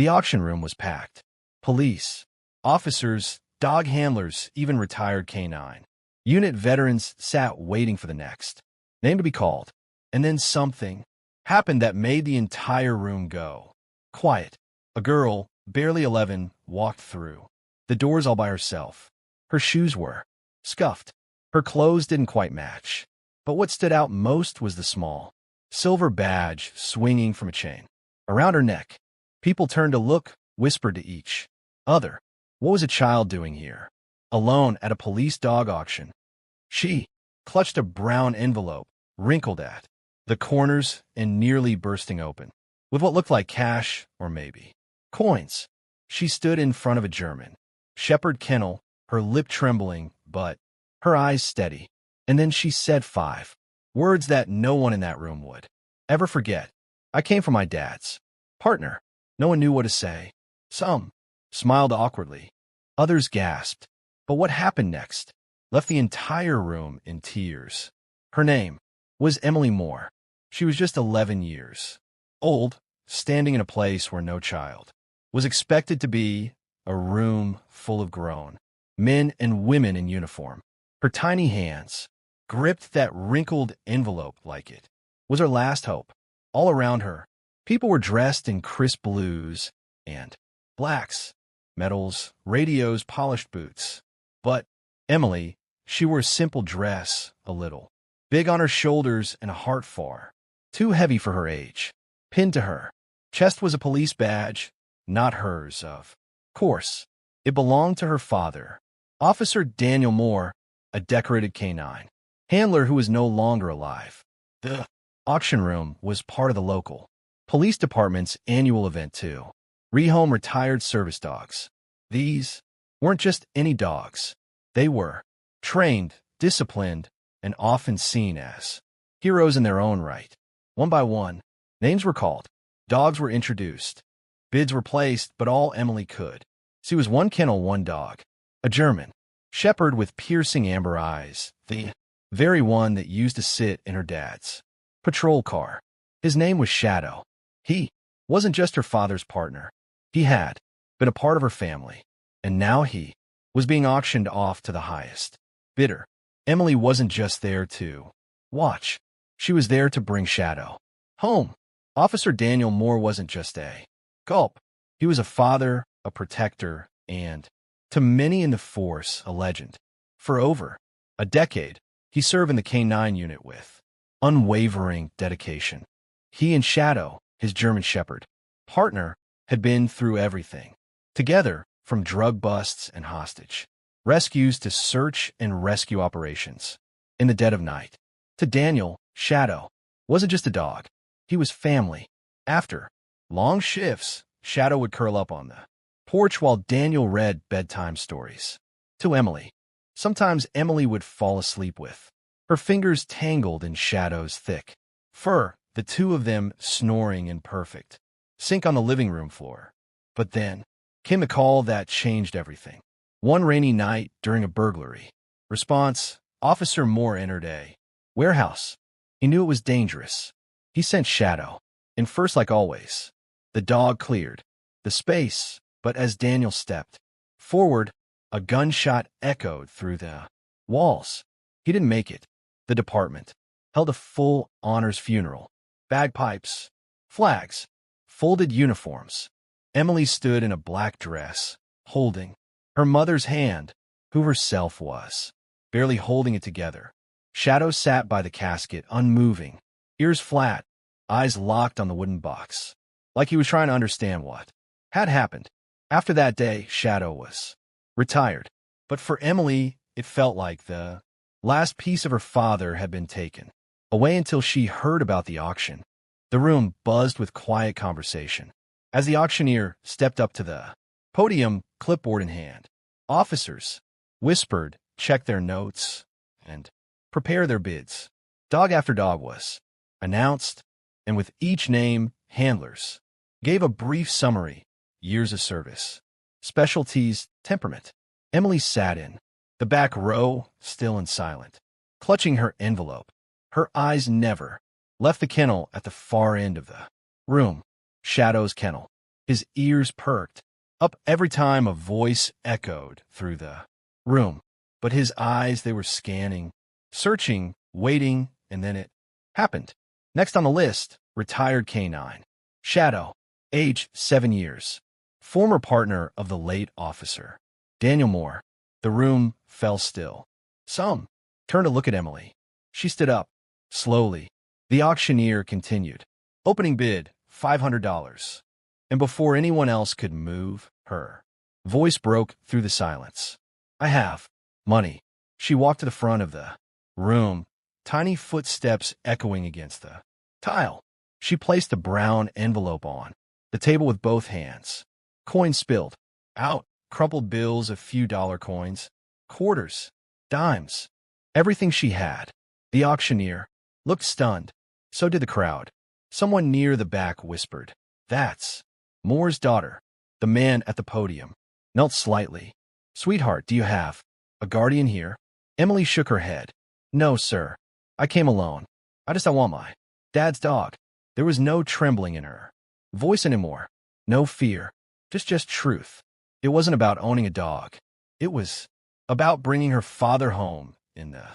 The auction room was packed. Police, officers, dog handlers, even retired canine unit veterans sat waiting for the next name to be called. And then something happened that made the entire room go quiet. A girl, barely 11, walked through the doors all by herself. Her shoes were scuffed. Her clothes didn't quite match. But what stood out most was the small silver badge swinging from a chain around her neck. People turned to look, whispered to each other. What was a child doing here, alone at a police dog auction? She clutched a brown envelope, wrinkled at the corners and nearly bursting open, with what looked like cash or maybe coins. She stood in front of a German shepherd kennel, her lip trembling, but her eyes steady. And then she said 5 words that no one in that room would ever forget. I came from my dad's partner. No one knew what to say. Some smiled awkwardly. Others gasped. But what happened next left the entire room in tears. Her name was Emily Moore. She was just 11 years old, standing in a place where no child was expected to be, a room full of grown men and women in uniform. Her tiny hands gripped that wrinkled envelope like it was her last hope. All around her, people were dressed in crisp blues and blacks, medals, radios, polished boots. But Emily, she wore a simple dress, a little big on her shoulders and a heart far too heavy for her age. Pinned to her chest was a police badge, not hers, of course. It belonged to her father, Officer Daniel Moore, a decorated canine handler who was no longer alive. The auction room was part of the local police department's annual event too. Rehome retired service dogs. These weren't just any dogs. They were trained, disciplined, and often seen as heroes in their own right. One by one, names were called. Dogs were introduced. Bids were placed, but all Emily could see was one kennel, one dog. A German shepherd with piercing amber eyes. The very one that used to sit in her dad's patrol car. His name was Shadow. He wasn't just her father's partner. He had been a part of her family. And now he was being auctioned off to the highest bidder. Emily wasn't just there to watch. She was there to bring Shadow home. Officer Daniel Moore wasn't just a gulp. He was a father, a protector, and, to many in the force, a legend. For over a decade, he served in the K-9 unit with unwavering dedication. He and Shadow, his German shepherd partner, had been through everything. Together, from drug busts and hostage rescues to search and rescue operations in the dead of night. To Daniel, Shadow wasn't just a dog. He was family. After long shifts, Shadow would curl up on the porch while Daniel read bedtime stories to Emily. Sometimes Emily would fall asleep with her fingers tangled in Shadow's thick fur, the two of them snoring in perfect sync on the living room floor. But then came the call that changed everything. One rainy night during a burglary. Response: Officer Moore entered a warehouse. He knew it was dangerous. He sent Shadow in first like always. The dog cleared the space, but as Daniel stepped forward, a gunshot echoed through the walls. He didn't make it. The department held a full honors funeral. Bagpipes, flags, folded uniforms. Emily stood in a black dress, holding her mother's hand, who herself was barely holding it together. Shadow sat by the casket, unmoving, ears flat, eyes locked on the wooden box, like he was trying to understand what had happened. After that day, Shadow was retired. But for Emily, it felt like the last piece of her father had been taken away until she heard about the auction. The room buzzed with quiet conversation. As the auctioneer stepped up to the podium, clipboard in hand, officers whispered, check their notes, and prepare their bids. Dog after dog was announced, and with each name, handlers gave a brief summary: years of service, specialties, temperament. Emily sat in the back row, still and silent, clutching her envelope. Her eyes never left the kennel at the far end of the room. Shadow's kennel. His ears perked up every time a voice echoed through the room. But his eyes, they were scanning, searching, waiting, and then it happened. Next on the list, retired canine. Shadow, age 7 years. Former partner of the late officer. Daniel Moore. The room fell still. Some turned to look at Emily. She stood up, slowly. The auctioneer continued. Opening bid, $500. And before anyone else could move, her voice broke through the silence. I have money. She walked to the front of the room, tiny footsteps echoing against the tile. She placed a brown envelope on the table with both hands. Coins spilled out, crumpled bills, a few dollar coins, quarters, dimes, everything she had. The auctioneer looked stunned. So did the crowd. Someone near the back whispered, That's Moore's daughter. The man at the podium knelt slightly. Sweetheart, do you have a guardian here? Emily shook her head. No, sir. I came alone. I want my dad's dog. There was no trembling in her voice anymore. No fear. Just truth. It wasn't about owning a dog. It was about bringing her father home in the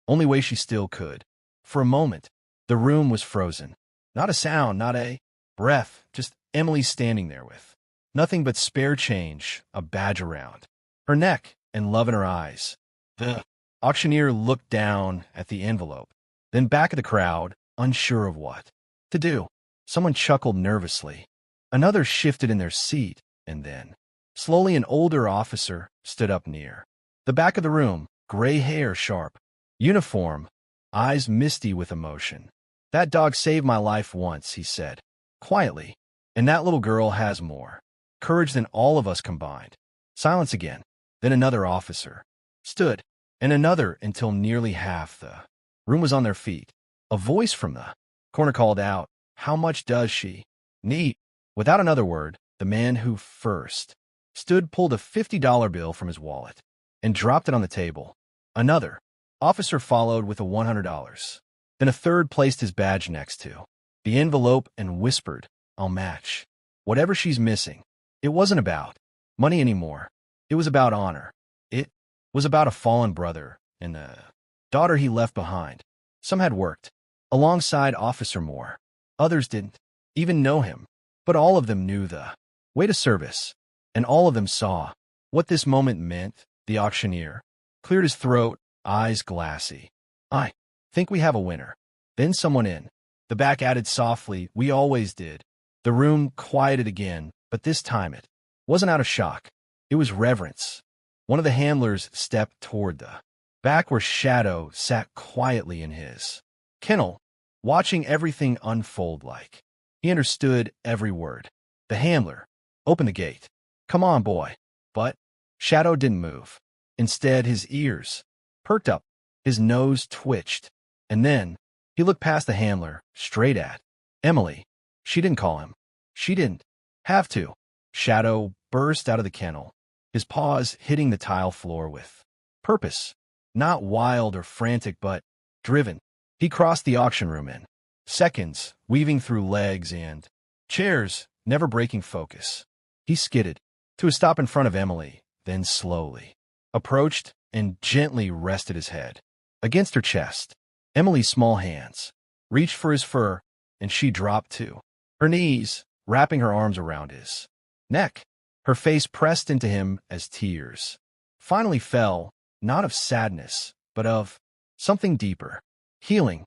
only way she still could. For a moment, the room was frozen. Not a sound, not a breath, just Emily standing there with nothing but spare change, a badge around her neck, and love in her eyes. The auctioneer looked down at the envelope, then back at the crowd, unsure of what to do. Someone chuckled nervously. Another shifted in their seat, and then, slowly, an older officer stood up near the back of the room, gray hair sharp, uniform, eyes misty with emotion. That dog saved my life once, he said, quietly, and that little girl has more courage than all of us combined. Silence again. Then another officer stood, and another, until nearly half the room was on their feet. A voice from the corner called out, How much does she need? Without another word, the man who first stood pulled a $50 bill from his wallet and dropped it on the table. Another officer followed with a $100. Then a third placed his badge next to the envelope and whispered, I'll match whatever she's missing. It wasn't about money anymore. It was about honor. It was about a fallen brother and a daughter he left behind. Some had worked alongside Officer Moore. Others didn't even know him. But all of them knew the way to service, and all of them saw what this moment meant. The auctioneer cleared his throat, eyes glassy. I think we have a winner. Then someone in the back added softly, We always did. The room quieted again, but this time it wasn't out of shock. It was reverence. One of the handlers stepped toward the back where Shadow sat quietly in his kennel, watching everything unfold like he understood every word. The handler opened the gate. Come on, boy. But Shadow didn't move. Instead, his ears perked up, his nose twitched, and then he looked past the handler, straight at Emily. She didn't call him. She didn't have to. Shadow burst out of the kennel, his paws hitting the tile floor with purpose. Not wild or frantic, but driven. He crossed the auction room in seconds, weaving through legs and chairs, never breaking focus. He skidded to a stop in front of Emily, then slowly approached and gently rested his head against her chest. Emily's small hands reached for his fur, and she dropped to her knees, wrapping her arms around his neck. Her face pressed into him as tears finally fell, not of sadness, but of something deeper. Healing.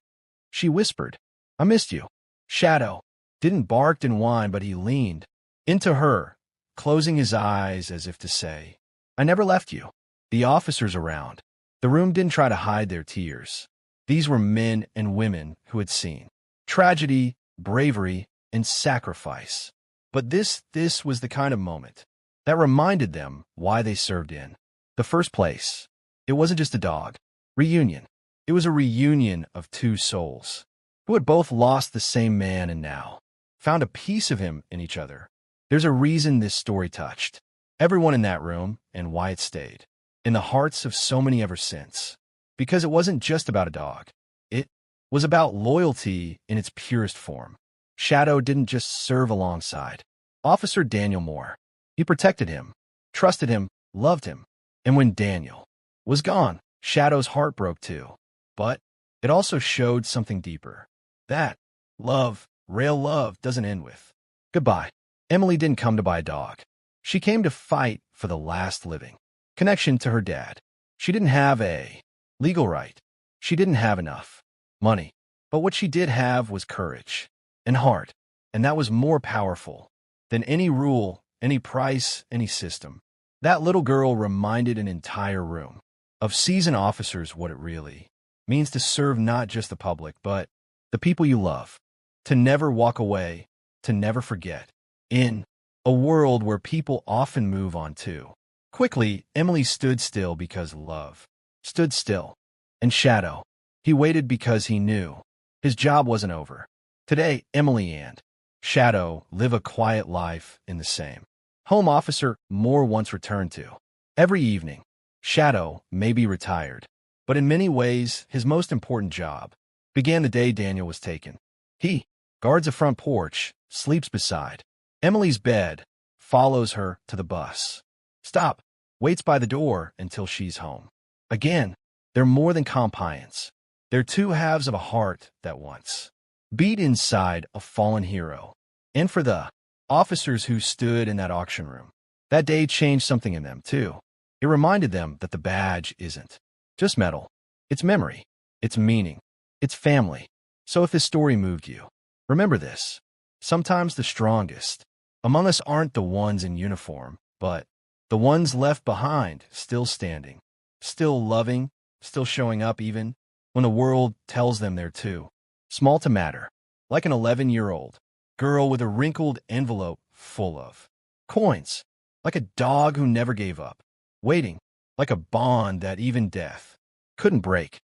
She whispered, I missed you. Shadow didn't bark and whine, but he leaned into her, closing his eyes as if to say, I never left you. The officers around the room didn't try to hide their tears. These were men and women who had seen tragedy, bravery, and sacrifice. But this was the kind of moment that reminded them why they served in the first place. It wasn't just a dog reunion. It was a reunion of two souls who had both lost the same man and now found a piece of him in each other. There's a reason this story touched everyone in that room and why it stayed in the hearts of so many ever since. Because it wasn't just about a dog. It was about loyalty in its purest form. Shadow didn't just serve alongside Officer Daniel Moore. He protected him, trusted him, loved him. And when Daniel was gone, Shadow's heart broke too. But it also showed something deeper. That love, real love, doesn't end with goodbye. Emily didn't come to buy a dog. She came to fight for the last living connection to her dad. She didn't have a legal right. She didn't have enough money. But what she did have was courage and heart. And that was more powerful than any rule, any price, any system. That little girl reminded an entire room of seasoned officers what it really means to serve not just the public, but the people you love, to never walk away, to never forget. In a world where people often move on too quickly, Emily stood still because love stood still. And Shadow, he waited because he knew his job wasn't over. Today, Emily and Shadow live a quiet life in the same home Officer Moore once returned to. Every evening, Shadow may be retired, but in many ways, his most important job began the day Daniel was taken. He guards a front porch, sleeps beside Emily's bed, follows her to the bus stop, waits by the door until she's home. Again, they're more than companions. They're two halves of a heart that once beat inside a fallen hero. And for the officers who stood in that auction room, that day changed something in them, too. It reminded them that the badge isn't just metal. It's memory. It's meaning. It's family. So if this story moved you, remember this. Sometimes the strongest among us aren't the ones in uniform, but the ones left behind, still standing, still loving, still showing up even when the world tells them they're too small to matter. Like an 11-year-old girl with a wrinkled envelope full of coins. Like a dog who never gave up. Waiting. Like a bond that even death couldn't break.